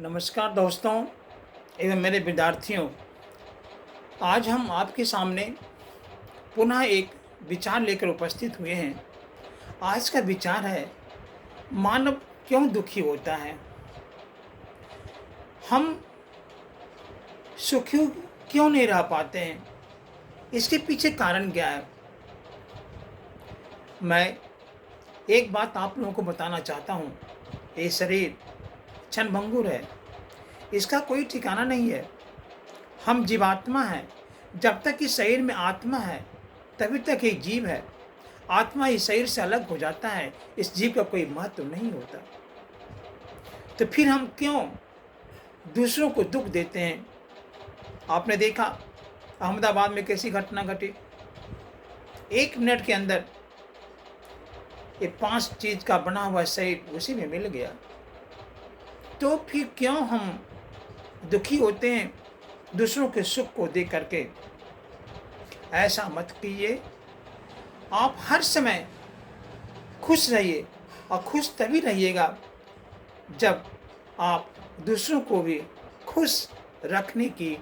नमस्कार दोस्तों एवं मेरे विद्यार्थियों। आज हम आपके सामने पुनः एक विचार लेकर उपस्थित हुए हैं। आज का विचार है, मानव क्यों दुखी होता है? हम सुखी क्यों नहीं रह पाते हैं? इसके पीछे कारण क्या है? मैं एक बात आप लोगों को बताना चाहता हूँ। ये शरीर क्षणभंगुर है, इसका कोई ठिकाना नहीं है। हम जीवात्मा हैं। जब तक इस शरीर में आत्मा है तभी तक ये जीव है। आत्मा इस शरीर से अलग हो जाता है, इस जीव का कोई महत्व नहीं होता। तो फिर हम क्यों दूसरों को दुख देते हैं? आपने देखा अहमदाबाद में कैसी घटना घटी। 1 मिनट के अंदर ये 5 चीज का बना हुआ शरीर उसी में मिल गया। तो फिर क्यों हम दुखी होते हैं दूसरों के सुख को देख करके? ऐसा मत कीजिए। आप हर समय खुश रहिए, और खुश तभी रहिएगा जब आप दूसरों को भी खुश रखने की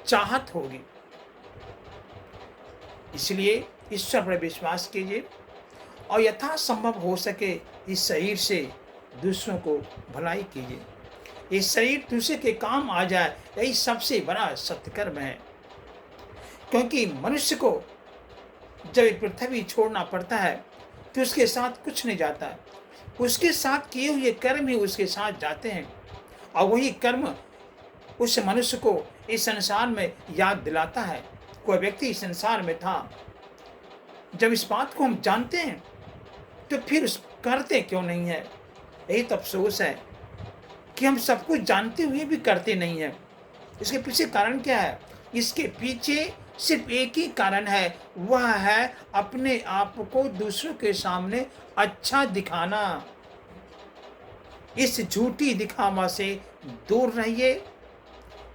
चाहत होगी। इसलिए ईश्वर पर विश्वास कीजिए और यथासंभव हो सके इस शरीर से दूसरों को भलाई कीजिए। ये शरीर दूसरे के काम आ जाए, यही सबसे बड़ा सत्कर्म है। क्योंकि मनुष्य को जब पृथ्वी छोड़ना पड़ता है तो उसके साथ कुछ नहीं जाता है। उसके साथ किए हुए कर्म ही उसके साथ जाते हैं, और वही कर्म उस मनुष्य को इस संसार में याद दिलाता है कोई व्यक्ति इस संसार में था। जब इस बात को हम जानते हैं तो फिर करते क्यों नहीं है? यही तो अफसोस है कि हम सब कुछ जानते हुए भी करते नहीं हैं। इसके पीछे कारण क्या है? इसके पीछे सिर्फ एक ही कारण है, वह है अपने आप को दूसरों के सामने अच्छा दिखाना। इस झूठी दिखावा से दूर रहिए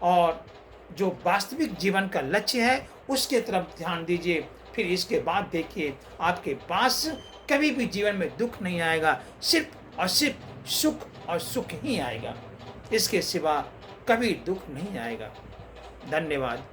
और जो वास्तविक जीवन का लक्ष्य है उसके तरफ ध्यान दीजिए। फिर इसके बाद देखिए आपके पास कभी भी जीवन में दुख नहीं आएगा, सिर्फ और सिर्फ सुख और सुख ही आएगा। इसके सिवा कभी दुख नहीं आएगा। धन्यवाद।